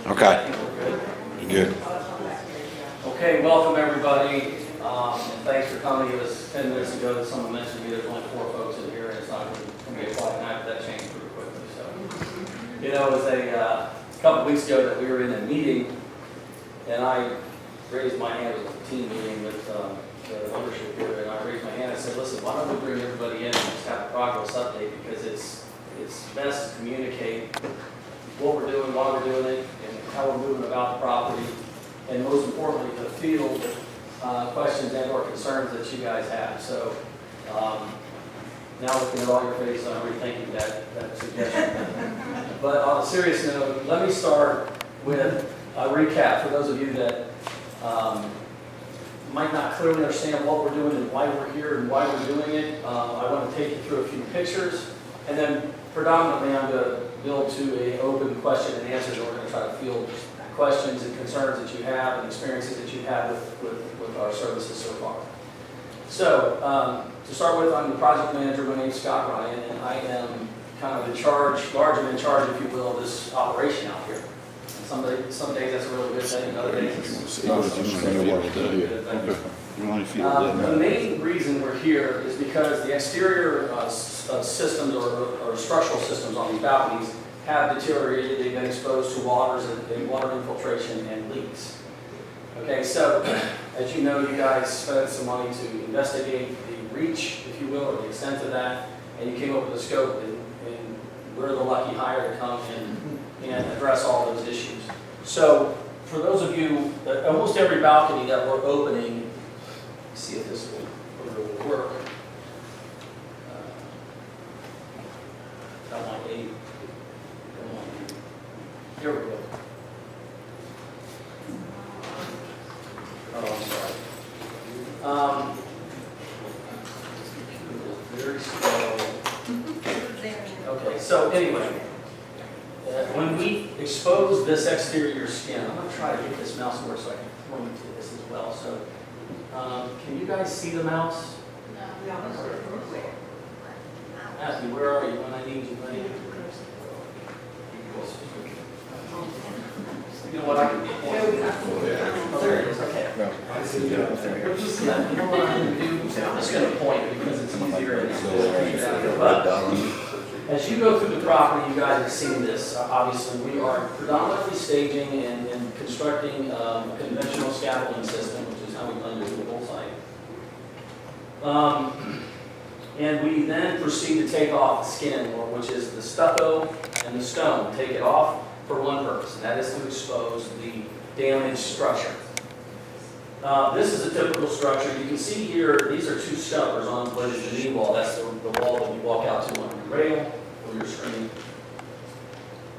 Okay. Good. Okay, welcome everybody, and thanks for coming. It was 10 minutes ago that someone mentioned to me there's only 4 folks in here, and it's not going to be a quiet night, but that changed pretty quickly. So, it was a couple weeks ago that we were in a meeting, and I raised my hand. It was a team meeting with the ownership here, and I raised my hand and said, listen, why don't we bring everybody in and just have a progress update, because it's best to communicate what we're doing, why we're doing it, and how we're moving about the property, and most importantly, to field questions and or concerns that you guys have. So now looking at all your faces, I'm rethinking that suggestion. But on a serious note, let me start with a recap for those of you that might not clearly understand what we're doing and why we're here and why we're doing it. I want to take you through a few pictures, and then predominantly I'm going to build to an open question and answer. We're going to try to field questions and concerns that you have and experiences that you have with our services so far. So to start with, I'm the project manager. My name is Scott Ryan, and I am kind of in charge, largely in charge, if you will, of this operation out here. Some days that's a really good thing, other days it's not so good. The main reason we're here is because the exterior systems or structural systems on these balconies have deteriorated. They've been exposed to waters and water infiltration and leaks. Okay, so as you know, you guys spent some money to investigate the reach, if you will, or the extent of that, and you came up with a scope, and we're the lucky hire to come and address all those issues. So for those of you, almost every balcony that we're opening, let's see if this will work. Got my 8. Here we go. Oh, I'm sorry. Very slow. Okay, so anyway, when we expose this exterior skin, I'm going to try to get this mouse to work so I can point to this as well. So, can you guys see the mouse? No. Matthew, where are you when I need you, buddy? You know what I can do? Oh, there it is. Okay. You know what I'm going to do? I'm just going to point because it's easier and but as you go through the property, you guys have seen this. Obviously, we are predominantly staging and constructing a conventional scaffolding system, which is how we plan to do the whole site. And we then proceed to take off the skin, which is the stucco and the stone. Take it off for one purpose, and that is to expose the damaged structure. This is a typical structure. You can see here, these are 2 scuppers on what is the knee wall. That's the wall that you walk out to on your rail or your screen.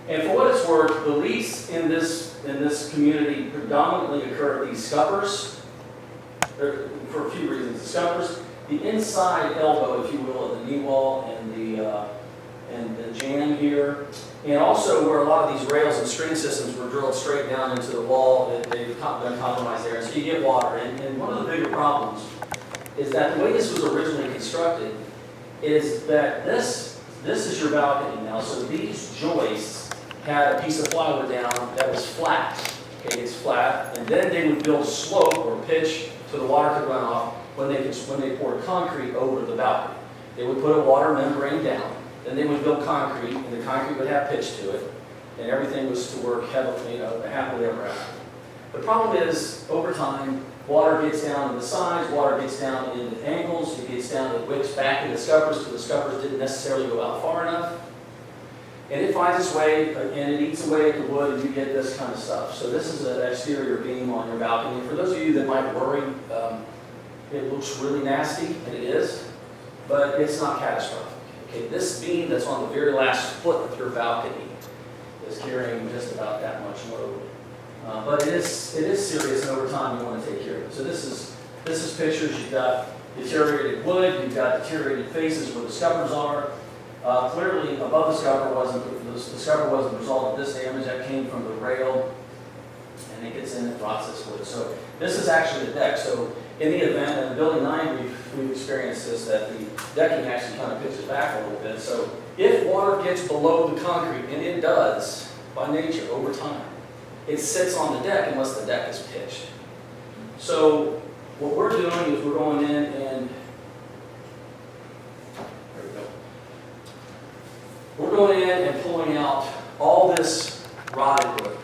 And for what it's worth, the leaks in this community predominantly occur at these scuppers for a few reasons. The scuppers, the inside elbow, if you will, of the knee wall and the jamb here, and also where a lot of these rails and screen systems were drilled straight down into the wall, they've been compromised there, and so you get water. And one of the bigger problems is that the way this was originally constructed is that this is your balcony now. So these joists had a piece of plywood down that was flat. Okay, it's flat, and then they would build slope or pitch so the water could run off when they poured concrete over the balcony. They would put a water membrane down. Then they would build concrete, and the concrete would have pitch to it, and everything was to work happily ever after. The problem is, over time, water gets down in the sides, water gets down in the angles, it gets down, it whips back in the scuppers, because the scuppers didn't necessarily go out far enough. And it finds its way, and it eats away at the wood, and you get this kind of stuff. So this is an exterior beam on your balcony. For those of you that might worry, it looks really nasty, and it is, but it's not catastrophic. Okay, this beam that's on the very last foot of your balcony is carrying just about that much load. But it is serious, and over time you want to take care of it. So this is pictures. You've got deteriorated wood, you've got deteriorated faces where the scuppers are. Clearly above the scupper wasn't the result of this damage. That came from the rail, and it gets in and rots this wood. So this is actually the deck. So in the event, in Building 9, we've experienced this, that the decking actually kind of pitches back a little bit. So if water gets below the concrete, and it does by nature over time, it sits on the deck unless the deck is pitched. So what we're doing is we're going in and, there we go. We're going in and pulling out all this rotted wood.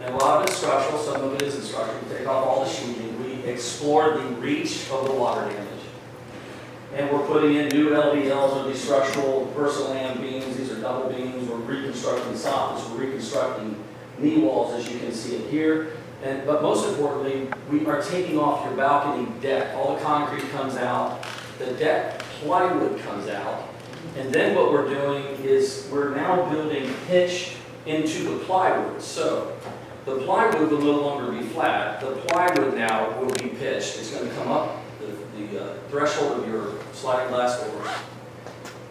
And a lot of it's structural, some of it isn't structural. We take off all the sheathing. We explore the reach of the water damage. And we're putting in new LVLs or these structural Versalam beams. These are double beams. We're reconstructing soffits. We're reconstructing knee walls, as you can see it here. But most importantly, we are taking off your balcony deck. All the concrete comes out. The deck plywood comes out. And then what we're doing is we're now building pitch into the plywood. So the plywood will no longer be flat. The plywood now will be pitched. It's going to come up the threshold of your sliding glass doors.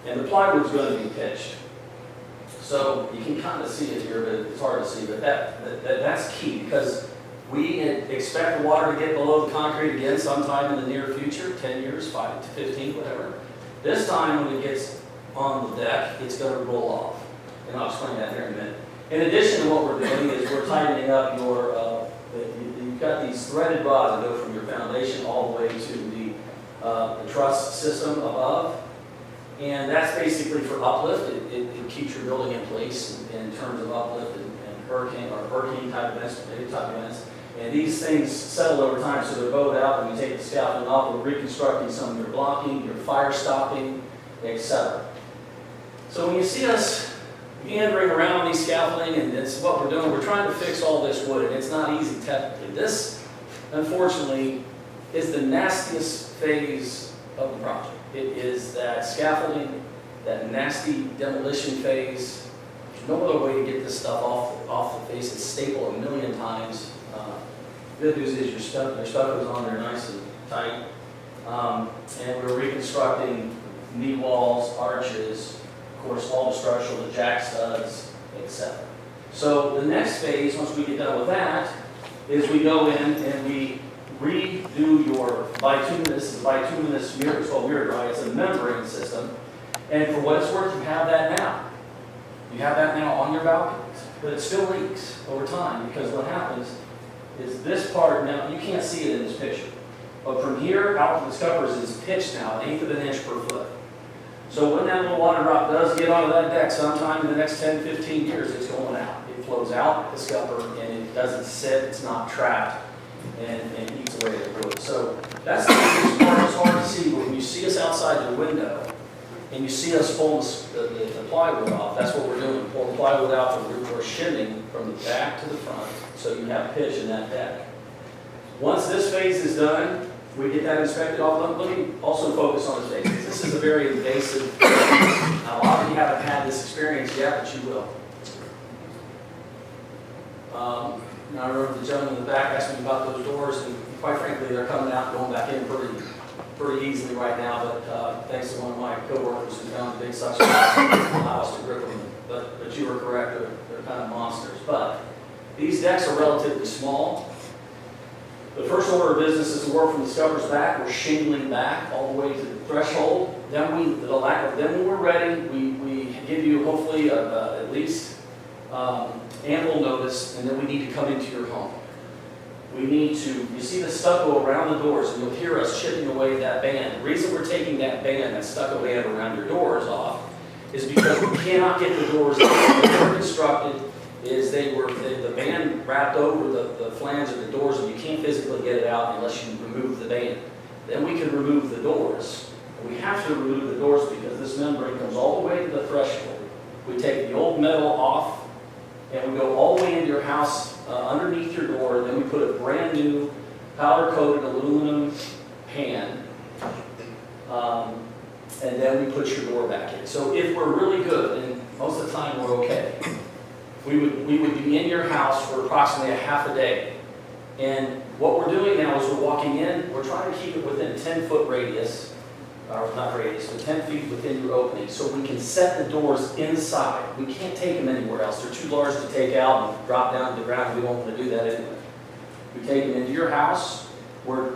And the plywood's going to be pitched. So you can kind of see it here, but it's hard to see. But that's key because we expect the water to get below the concrete again sometime in the near future, 10 years, 5 to 15, whatever. This time when it gets on the deck, it's going to roll off. And I'll explain that here in a minute. In addition to what we're doing is we're tightening up your, you've got these threaded rods that go from your foundation all the way to the truss system above. And that's basically for uplift. It keeps your building in place in terms of uplift and hurricane type events, maybe type events. And these things settle over time, so they're bowed out, and we take the scaffolding off. We're reconstructing some of your blocking, your fire stopping, etc. So when you see us meandering around these scaffolding, and it's what we're doing, we're trying to fix all this wood, and it's not easy technically. This, unfortunately, is the nastiest phase of the project. It is that scaffolding, that nasty demolition phase. There's no other way to get this stuff off the face. It's stapled a million times. Good news is your stuff goes on there nice and tight. And we're reconstructing knee walls, arches, of course, all the structural, the jack studs, etc. So the next phase, once we get done with that, is we go in and we redo your bituminous mirror. It's called mirror dry. It's a membrane system. And for what it's worth, you have that now. You have that now on your balconies. But it still leaks over time because what happens is this part now, you can't see it in this picture. But from here out to the scuppers is pitched now, 1/8 of an inch per foot. So when that little water drop does get onto that deck sometime in the next 10, 15 years, it's going out. It flows out the scupper and it doesn't sit, it's not trapped, and eats away at the wood. So that's the biggest part. It's hard to see, but when you see us outside the window and you see us pull the plywood off, that's what we're doing. Pull the plywood out, we're shimming from the back to the front so you have pitch in that deck. Once this phase is done, we get that inspected off. Let me also focus on the phase. This is a very invasive. Now, a lot of you haven't had this experience yet, but you will. Now I remember the gentleman in the back asked me about those doors, and quite frankly, they're coming out and going back in pretty easily right now, but thanks to one of my coworkers who found the big suction allow us to grip them. But you were correct, they're kind of monsters. But these decks are relatively small. The first order of business is to work from the scuppers back. We're shingling back all the way to the threshold. Then when we're ready, we give you hopefully at least ample notice, and then we need to come into your home. We need to, you see the stucco around the doors, and you'll hear us chipping away that band. The reason we're taking that band, that stucco band around your doors off, is because we cannot get the doors out. When they were constructed, the band wrapped over the flange of the doors, and you can't physically get it out unless you remove the band. Then we can remove the doors. And we have to remove the doors because this membrane comes all the way to the threshold. We take the old metal off, and we go all the way into your house underneath your door, and then we put a brand new powder-coated aluminum pan, and then we put your door back in. So if we're really good, and most of the time we're okay, we would be in your house for approximately a half a day. And what we're doing now is we're walking in, we're trying to keep it within 10-foot radius, or not radius, but 10 feet within your opening, so we can set the doors inside. We can't take them anywhere else. They're too large to take out and drop down to the ground. We don't want to do that anyway. We take them into your house. We're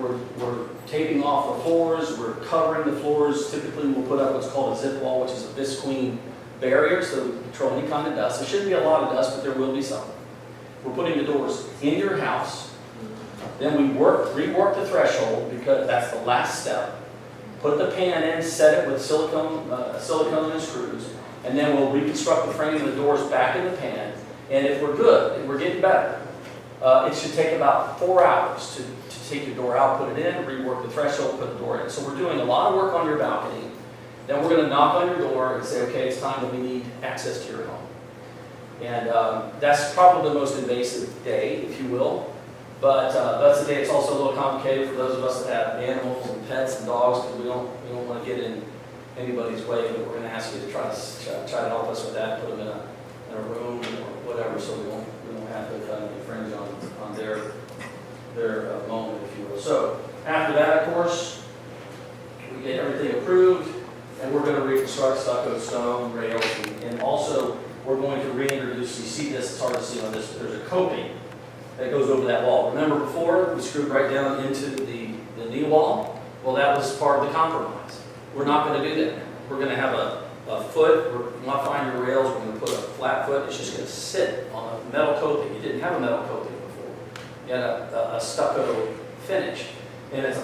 taping off the floors. We're covering the floors. Typically, we'll put up what's called a zip wall, which is a visqueen barrier, so we control any kind of dust. There shouldn't be a lot of dust, but there will be some. we're putting the doors in your house. Then we rework the threshold because that's the last step. Put the pan in, set it with silicone and screws, and then we'll reconstruct the frame of the doors back in the pan. And if we're good, and we're getting better, it should take about 4 hours to take your door out, put it in, rework the threshold, put the door in. So we're doing a lot of work on your balcony. Then we're going to knock on your door and say, okay, it's time that we need access to your home. And that's probably the most invasive day, if you will. But that's the day it's also a little complicated for those of us that have animals and pets and dogs, because we don't want to get in anybody's way. But we're going to ask you to try to help us with that, put them in a room or whatever, so we won't have to kind of infringe on their moment, if you will. So after that, of course, we get everything approved, and we're going to reconstruct stucco, stone, rails, and also we're going to reintroduce. You see this? It's hard to see on this. There's a coping that goes over that wall. Remember before, we screwed right down into the knee wall? Well, that was part of the compromise. We're not going to do that now. We're going to have a foot, we're modifying your rails, we're going to put a flat foot. It's just going to sit on a metal coping. You didn't have a metal coping before. You had a stucco finish. And it's a